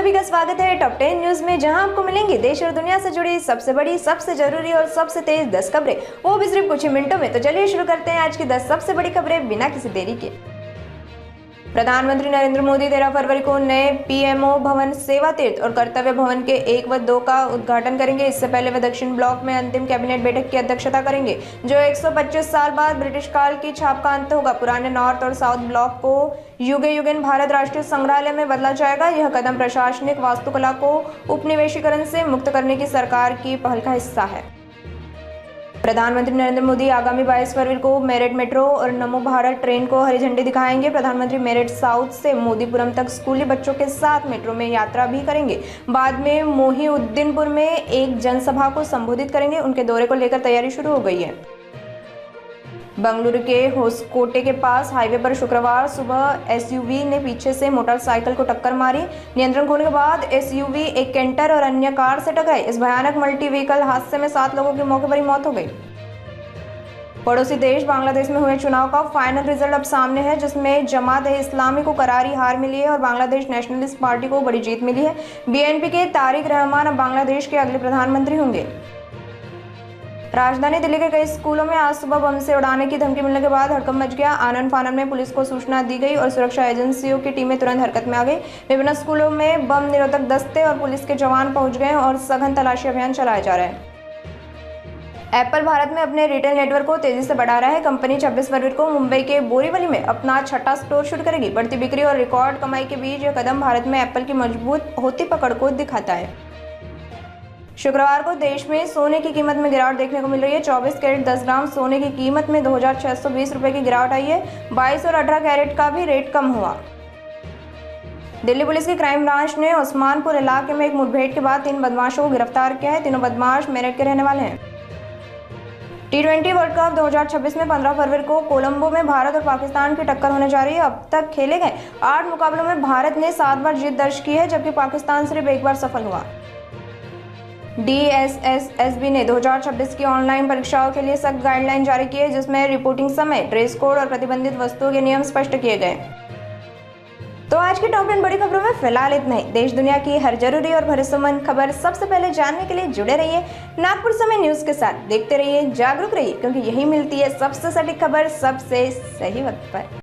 सभी का स्वागत है टॉप 10 न्यूज में, जहां आपको मिलेंगे देश और दुनिया से जुड़ी सबसे बड़ी, सबसे जरूरी और सबसे तेज 10 खबरें, वो भी सिर्फ कुछ ही मिनटों में। तो चलिए शुरू करते हैं आज की 10 सबसे बड़ी खबरें बिना किसी देरी के। प्रधानमंत्री नरेंद्र मोदी 13 फरवरी को नए पीएमओ भवन, सेवा तीर्थ और कर्तव्य भवन के 1 व 2 का उद्घाटन करेंगे। इससे पहले वे दक्षिण ब्लॉक में अंतिम कैबिनेट बैठक की अध्यक्षता करेंगे, जो 125 साल बाद ब्रिटिश काल की छाप का अंत होगा। पुराने नॉर्थ और साउथ ब्लॉक को युगे युगेन भारत राष्ट्रीय संग्रहालय में बदला जाएगा। यह कदम प्रशासनिक वास्तुकला को उपनिवेशीकरण से मुक्त करने की सरकार की पहल का हिस्सा है। प्रधानमंत्री नरेंद्र मोदी आगामी 22 फरवरी को मेरठ मेट्रो और नमो भारत ट्रेन को हरी झंडी दिखाएंगे। प्रधानमंत्री मेरठ साउथ से मोदीपुरम तक स्कूली बच्चों के साथ मेट्रो में यात्रा भी करेंगे। बाद में मोहिउद्दीनपुर में एक जनसभा को संबोधित करेंगे। उनके दौरे को लेकर तैयारी शुरू हो गई है। बंगलुरु के होसकोटे के पास हाईवे पर शुक्रवार सुबह एसयूवी ने पीछे से मोटरसाइकिल को टक्कर मारी। नियंत्रण खोने के बाद एसयूवी एक कैंटर और अन्य कार से टकराई। इस भयानक मल्टी व्हीकल हादसे में 7 लोगों की मौके पर ही मौत हो गई। पड़ोसी देश बांग्लादेश में हुए चुनाव का फाइनल रिजल्ट अब सामने है, जिसमें जमात-ए-इस्लामी को करारी हार मिली है और बांग्लादेश नेशनलिस्ट पार्टी को बड़ी जीत मिली है। बीएनपी के तारिक रहमान अब बांग्लादेश के अगले प्रधानमंत्री होंगे। राजधानी दिल्ली के कई स्कूलों में आज सुबह बम से उड़ाने की धमकी मिलने के बाद हड़कंप मच गया। आनन फानन में पुलिस को सूचना दी गई और सुरक्षा एजेंसियों की टीमें तुरंत हरकत में आ गई। विभिन्न स्कूलों में बम निरोधक दस्ते और पुलिस के जवान पहुंच गए और सघन तलाशी अभियान चलाए जा रहे हैं। एप्पल भारत में अपने रिटेल नेटवर्क को तेजी से बढ़ा रहा है। कंपनी 26 फरवरी को मुंबई के बोरीवली में अपना 6ठा स्टोर शुरू करेगी। बढ़ती बिक्री और रिकॉर्ड कमाई के बीच यह कदम भारत में एप्पल की मजबूत होती पकड़ को दिखाता है। शुक्रवार को देश में सोने की कीमत में गिरावट देखने को मिल रही है। 24 कैरेट 10 ग्राम सोने की कीमत में 2620 रुपए की गिरावट आई है। 22 और 18 कैरेट का भी रेट कम हुआ। दिल्ली पुलिस की क्राइम ब्रांच ने उस्मानपुर इलाके में एक मुठभेड़ के बाद 3 बदमाशों को गिरफ्तार किया है। तीनों बदमाश मेरठ के रहने वाले हैं। T20 वर्ल्ड कप 2026 में 15 फरवरी को कोलंबो में भारत और पाकिस्तान की टक्कर होने जा रही है। अब तक खेले गए 8 मुकाबलों में भारत ने 7 बार जीत दर्ज की है, जबकि पाकिस्तान सिर्फ 1 बार सफल हुआ। DSSSB ने 2026 की ऑनलाइन परीक्षाओं के लिए सख्त गाइडलाइन जारी की है, जिसमें रिपोर्टिंग समय, ड्रेस कोड और प्रतिबंधित वस्तुओं के नियम स्पष्ट किए गए। तो आज की टॉप 10 बड़ी खबरों में फिलहाल इतना ही। देश दुनिया की हर जरूरी और भरोसेमंद खबर सबसे पहले जानने के लिए जुड़े रहिए नागपुर समय न्यूज के साथ। देखते रहिए, जागरूक रहिए, क्योंकि यही मिलती है सबसे सटीक खबर सबसे सही वक्त पर।